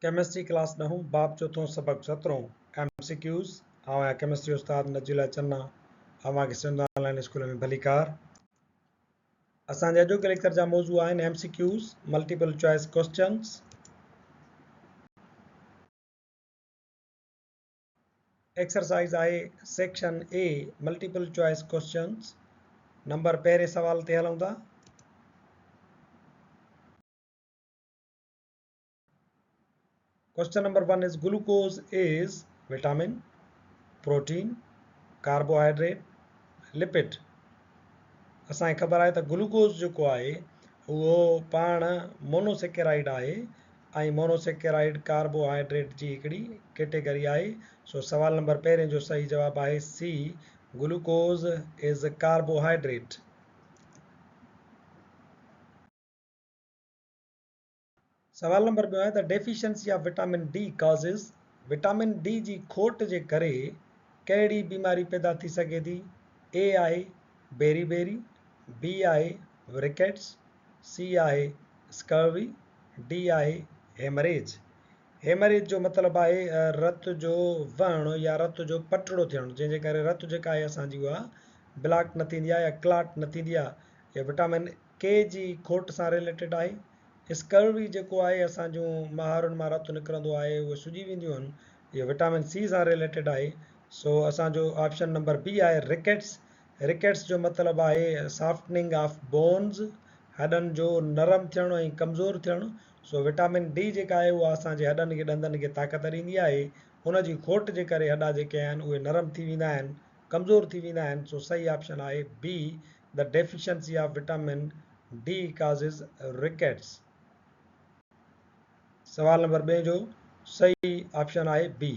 Chemistry class ॾहों बाब चौथों सबक 17 MCQs आवां केमिस्ट्री उस्ताद नजीला चन्ना आवां खे सिंध ऑनलाइन स्कूल में भली कार। असांजे अॼोके लेक्चर जा मौज़ू आहिनि MCQs multiple choice questions. Exercise आहे section A multiple choice questions. Number पहिरें सवाल ते हलूं था। Question number 1 is glucose is vitamin, protein, carbohydrate, lipid। असांखे ख़बर आहे त ग्लूकोज जेको आहे उहो पाण मोनोसेकेराइड आहे ऐं मोनोसेकेराइड कार्बोहाइड्रेट जी हिकिड़ी कैटेगरी आहे। सो सवाल नंबर पहिरें जो सही जवाबु आहे C, ग्लूकोज इज़ कार्बोहाइड्रेट। सवाल नंबर ॿियो आहे त deficiency of vitamin D causes, vitamin D जी खोट जे करे कहिड़ी बीमारी पैदा थी सघे थी। A आहे बेरी, B आहे रिकेट्स, C आहे स्कर्वी, D आहे हेमरेज। हेमरेज जो मतिलबु आहे रत जो वहणु या रत जो पटड़ो थियणु, जंहिंजे करे रत जेका आहे असांजी उहा ब्लॉक न थींदी आहे या क्लॉट न थींदी आहे। इहा विटामिन K जी खोट सां रिलेटेड आहे। स्कर्वी जेको आहे असांजूं महारुनि मां रतु निकिरंदो आहे उहे सुजी वेंदियूं आहिनि, इहो विटामिन C सां रिलेटेड आहे। सो असांजो ऑप्शन नंबर B आहे रिकेट्स। रिकेट्स जो मतिलबु आहे सॉफ्टनिंग ऑफ बोन्स, हॾनि जो नरम थियणु ऐं कमज़ोर थियणु। सो विटामिन D जेका आहे उहा असांजे हॾनि खे ॾंदनि खे ताक़त ॾींदी आहे। उनजी खोट जे करे हॾा जेके आहिनि उहे नरम थी वेंदा आहिनि, कमज़ोर थी वेंदा आहिनि। सो सही ऑप्शन आहे B, the deficiency of vitamin D causes rickets। सवाल नंबर 2 जो सही ऑप्शन आहे B।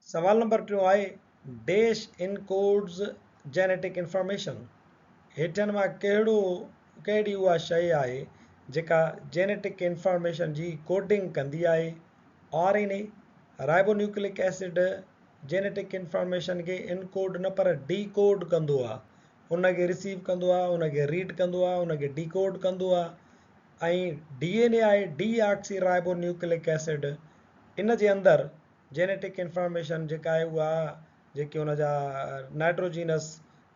सवाल नंबर 3 आहे डैश इनकोड्स जेनेटिक इंफॉर्मेशन। हेठियनि मां कहिड़ी उहा शइ आहे जेका जेनेटिक इंफॉर्मेशन जी कोडिंग कंदी आहे। RNA, ribonucleic acid genetic information खे इनकोड न पर डीकोड कंदो आहे, उनखे रिसीव कंदो आहे, उनखे रीड कंदो आहे, उनखे डीकोड कंदो आहे। ऐं DNA आहे डीऑक्सी राइबोन्यूक्लिक एसिड, इन जे अंदरि जेनेटिक इंफॉर्मेशन जेका आहे उहा जेके उन जा नाइट्रोजीनस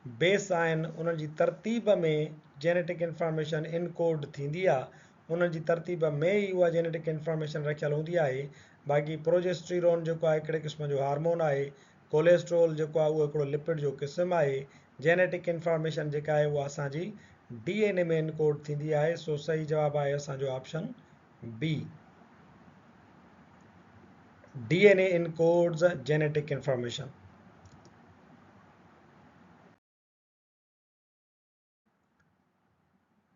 बेस आहिनि उन्हनि जी तरतीब में जेनेटिक इंफॉर्मेशन इनकोड थींदी आहे। उन्हनि जी तरतीब में ई उहा जेनेटिक इंफॉर्मेशन रखियलु हूंदी आहे। बाक़ी प्रोजेस्टेरोन जेको आहे हिकिड़े क़िस्म जो हार्मोन आहे, कोलेस्ट्रोल जेको आहे उहो हिकिड़ो लिपिड जो क़िस्म आहे। जेनेटिक इंफॉर्मेशन जेका आहे उहा असांजी DNA में इनकोड थींदी आहे। सो सही जवाबु आहे असांजो option B, DNA encodes genetic information।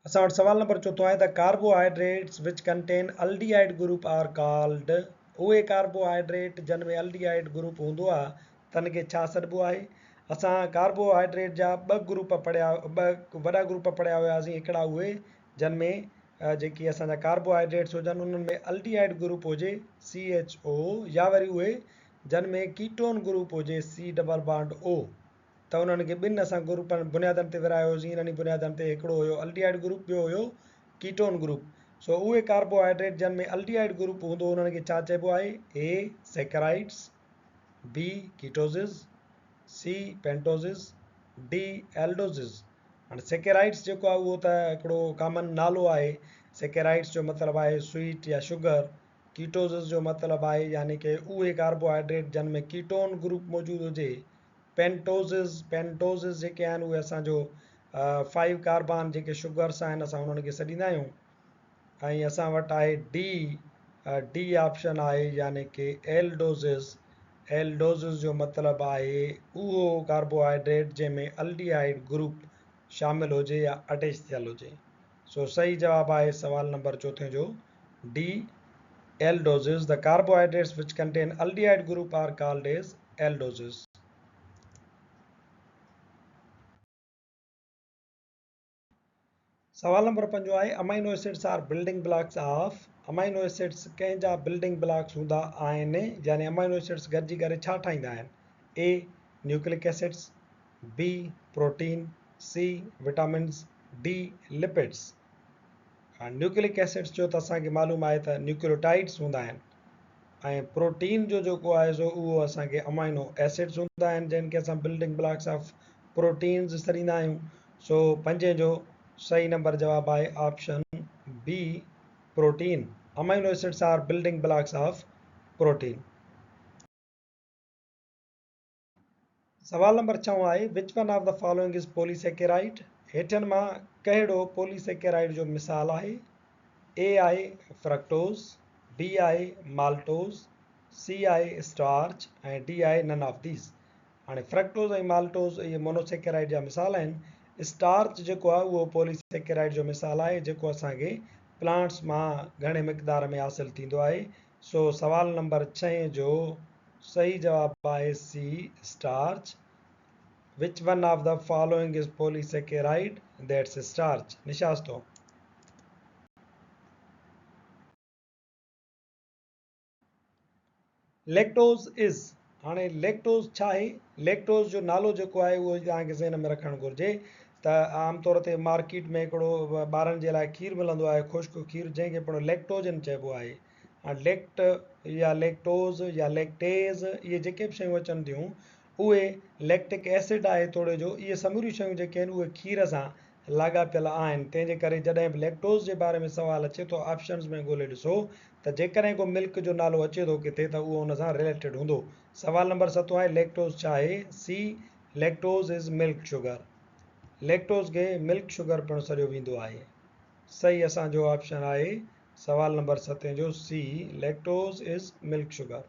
असां वटि सवाल नंबर 4 आहे त carbohydrates which contain aldehyde group are called. उहे कार्बोहाइड्रेट जिन में अल्डिहाइड ग्रुप हूंदो आहे तन खे छा सॾिबो आहे। असां कार्बोहाइड्रेट जा ॿ वॾा ग्रुप पढ़िया हुयासीं। हिकिड़ा उहे जिन में जेकी असांजा कार्बोहाइड्रेट्स हुजनि उन्हनि में अल्डिहाइड ग्रुप हुजे CHO, या वरी उहे जिन में कीटोन ग्रुप हुजे C डबल बॉन्ड O। त उन्हनि खे ॿिनि असां ग्रुपनि बुनियादनि ते विरायोसीं। इन्हनि बुनियादनि ते हिकिड़ो हुयो अल्डिहाइड ग्रुप, ॿियो हुयो कीटोन ग्रुप। सो उहे कार्बोहाइड्रेट जिन में अल्डिहाइड ग्रुप हूंदो उन्हनि खे छा चइबो आहे। A सैकेराइड्स, B ketosis, C पेंटोसिस, D aldoses. हाणे सैकेराइड्स जेको आहे उहो त हिकिड़ो कॉमन नालो आहे। सैकेराइड्स जो मतिलबु आहे स्वीट या शुगर। कीटोसिस जो मतिलबु आहे यानी कि उहे कार्बोहाइड्रेट जिन में कीटोन ग्रुप मौजूदु हुजे। पेंटोसिस जेके आहिनि उहे असांजो 5 कार्बन जेके शुगर्स आहिनि असां उन्हनि खे सॾींदा आहियूं। ऐं असां वटि आहे D ऑप्शन आहे यानी कि एल्डोसिस। एल्डोसिस जो मतिलबु आहे उहो कार्बोहाइड्रेट जंहिंमें अल्डिहाइड ग्रुप शामिलु हुजे या अटैच थियल हुजे। सो सही जवाबु आहे सवाल नंबर 4 जो D aldoses. The carbohydrates which contain aldehyde group are called as aldoses. सवाल नंबर 5 आहे amino acids are building blocks of. Amino acids कंहिंजा बिल्डिंग ब्लॉक्स हूंदा आहिनि, यानी अमाइनो एसिड्स गॾिजी करे छा ठाहींदा आहिनि। A nucleic acids, B protein, C vitamins, D lipids. Nucleic acids जो त असांखे मालूम आहे त न्यूक्लियोटाइड्स हूंदा आहिनि ऐं प्रोटीन जो जेको आहे सो उहो असांखे अमाइनो एसिड्स हूंदा आहिनि जिनखे असां बिल्डिंग ब्लॉक्स ऑफ प्रोटीन्स सॾींदा आहियूं। सो पंजे जो सही नंबर जवाबु आहे option B protein. Amino acids are building blocks of protein. सवाल नंबर 6 आहे which one of the following is polysaccharide. हेठनि मां कहिड़ो पॉलीसेकेराइड जो मिसाल आहे? ए आहे फ्रक्टोज, बी आहे माल्टोज, सी आहे स्टार्च ऐं डी आहे नन ऑफ दीज। हाणे फ्रक्टोज ऐं माल्टोज इहे मोनोसेकेराइड जा मिसाल आहिनि। स्टार्च जेको आहे उहो पॉलीसेकेराइड जो मिसाल आहे जेको असांखे प्लांट्स मां घणे मिक़दार में हासिलु थींदो आहे। सो सवाल नंबर 6 जो सही जवाबु आहे C starch. Which one of the following is polysaccharide? That's starch. निशास तो लैक्टोज इज। हाणे लैक्टोज छा आहे? लैक्टोज जो नालो जेको आहे उहो तव्हांखे ज़हन में रखणु घुरिजे त आमतौर ते मार्केट में हिकिड़ो ॿारनि जे लाइ खीर मिलंदो आहे, खुश्क खीर, जंहिंखे पिणु लैक्टोजन चइबो आहे। हाणे लेक्ट या लैक्टोज या लैक्टेज इहे जेके बि शयूं अचनि थियूं उहे लैक्टिक एसिड आहे थोरे जो, इहे समूरियूं शयूं जेके आहिनि उहे खीर सां लाॻापियल आहिनि। तंहिंजे करे जॾहिं बि लैक्टोज जे बारे में सुवालु अचे थो ऑप्शन्स में ॻोल्हे ॾिसो त जेकॾहिं को मिल्क जो नालो अचे थो किथे त उहो उन सां रिलेटेड हूंदो। सवाल नंबर 7 आहे लैक्टोज छा आहे? C lactose is milk sugar. Lactose खे मिल्क शुगर पिणु सॾियो वेंदो आहे। सही असांजो ऑप्शन आहे सवाल नंबर 7 जो C lactose is milk sugar.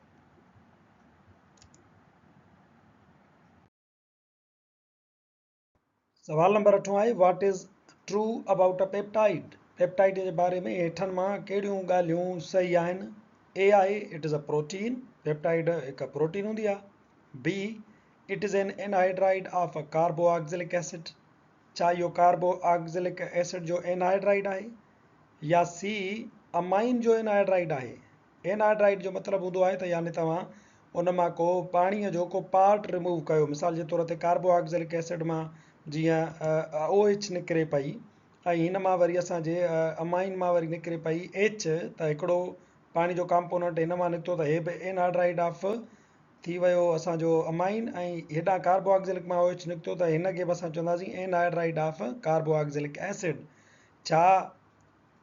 सवाल नंबर 8 आहे what is true about a peptide. Peptide जे बारे में हेठनि मां कहिड़ियूं ॻाल्हियूं सही आहिनि? ए आहे it is a protein. Peptide हिकु प्रोटीन हूंदी आहे। B it is an anhydride of a carboxylic acid. छा इहो कार्बोऑक्सिलिक एसिड जो एनहाइड्राइड आहे? या सी अमाइन जो एनहाइड्राइड आहे। एनहाइड्राइड जो मतिलबु हूंदो आहे त यानी तव्हां उन मां को पाणीअ जो को पार्ट रिमूव कयो। मिसाल जे तौर ते कार्बोऑक्सिलिक एसिड मां जीअं OH निकिरे पई ऐं हिन मां वरी असांजे अमाइन मां वरी निकिरे पई H, त हिकिड़ो पाणी जो कॉम्पोनेंट हिन मां निकितो त हे बि एनहाइड्राइड ऑफ थी वियो असांजो अमाइन, ऐं हेॾां कार्बोऑक्सिलिक मां OH निकितो त हिन खे बि असां चवंदासीं एनहाइड्राइड ऑफ कार्बोऑक्सिलिक एसिड। छा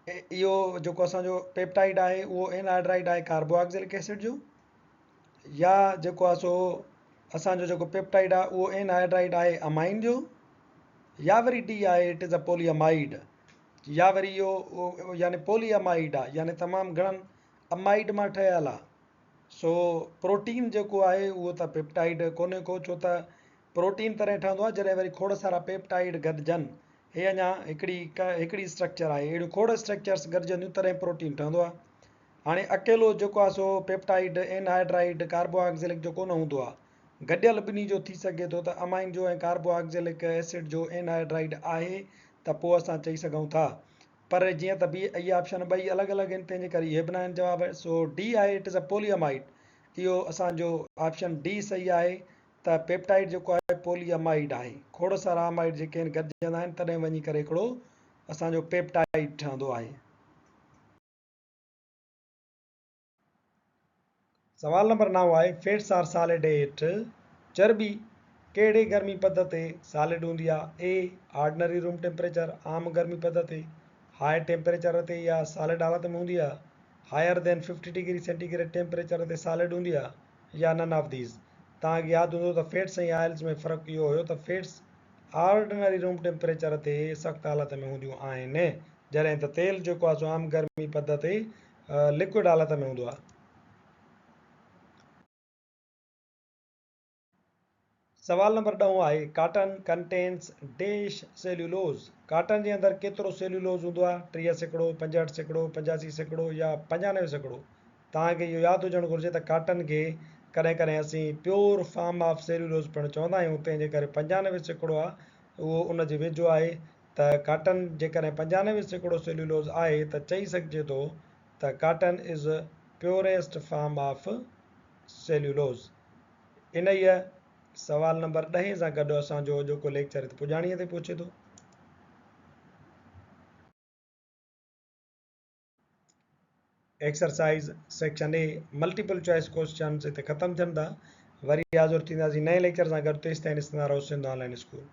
इहो जेको असांजो पेप्टाइड आहे उहो एनहाइड्राइड आहे कार्बोऑक्सिलिक एसिड जो, या जेको आहे सो असांजो जेको पेप्टाइड आहे उहो एनहाइड्राइड आहे अमाइन जो, या वरी डी आहे इट इज़ अ पोलीअमाइड, या वरी इहो यानी पोलीअमाइड आहे यानी तमामु घणनि अमाइड मां ठहियल आहे। सो प्रोटीन जेको आहे उहो त पेप्टाइड कोन्हे को, छो त प्रोटीन तॾहिं ठहंदो आहे जॾहिं वरी खोड़ सारा पेप्टाइड गॾिजनि। हे अञा हिकिड़ी स्ट्रक्चर आहे, अहिड़ियूं खोड़ स्ट्रक्चर्स गॾिजंदियूं तॾहिं प्रोटीन ठहंदो आहे। हाणे अकेलो जेको आहे सो पेप्टाइड एनहाइड्राइड कार्बोऑक्सिलिक जो कोन हूंदो आहे, गॾियल ॿिन्ही जो थी सघे थो त अमाइन जो ऐं कार्बोऑक्सिलिक एसिड जो एनहाइड्राइड आहे त पोइ असां चई सघूं था। पर जीअं त बी इहे ऑप्शन ॿई अलॻि अलॻि आहिनि तंहिंजे करे इहे बि न आहिनि जवाब। सो डी आहे इट इज़ अ पोलीअमाइड। इहो असांजो ऑप्शन डी सही आहे त पेप्टाइड जेको आहे पोलीअमाइड आहे। खोड़ सारा अमाइड जेके आहिनि गॾिजंदा आहिनि तॾहिं वञी करे हिकिड़ो असांजो पेप्टाइड ठहंदो आहे। सवाल नंबर 9 आहे फैट्स आर सॉलिड एट। चर्बी कहिड़े गर्मी पद ते सॉलिड हूंदी आहे? ए ऑर्डिनरी रूम टेम्परेचर, आम गर्मी पद ते, हाई टेम्परेचर ते या सॉलिड हालत में हूंदी आहे, higher than 50 degree centigrade temperature ते सॉलिड हूंदी आहे, या नन ऑफ दीज। तव्हांखे यादि हूंदो त फैट्स ऐं ऑयल्स में फ़र्क़ु इहो हुयो त फैट्स ऑर्डिनरी रूम टेम्परेचर ते सख़्तु हालत में हूंदियूं आहिनि, जॾहिं त तेल जेको आहे सो आम गर्मी पद ते लिक्विड हालत में हूंदो आहे। सवाल नंबर 10 आहे cotton contains dash cellulose. Cotton जे अंदरि केतिरो सेल्यूलोज हूंदो आहे? 30 सैकड़ो, 65 सैकड़ो, 85 सैकड़ो या 95 सैकड़ो। तव्हांखे इहो यादि हुजणु घुरिजे त कॉटन खे कॾहिं कॾहिं असीं प्योर फॉर्म ऑफ सेल्यूलोज पिणु चवंदा आहियूं, तंहिंजे करे 95 सैकड़ो आहे उहो उन जे वेझो आहे। त कॉटन जेकॾहिं 95 सैकड़ो सेल्यूलोज आहे त चई सघिजे थो त cotton is purest form of cellulose. इन सवाल नंबर 10 सां गॾु असांजो अॼोको लेक्चर पुॼाणीअ ते पहुचे थो। Exercise section A multiple choice question हिते ख़तमु थियनि था। वरी हाज़ुर थींदासीं नए लेक्चर सां गॾु। तेसिताईं ॾिसंदा रहो सिंध ऑनलाइन स्कूल।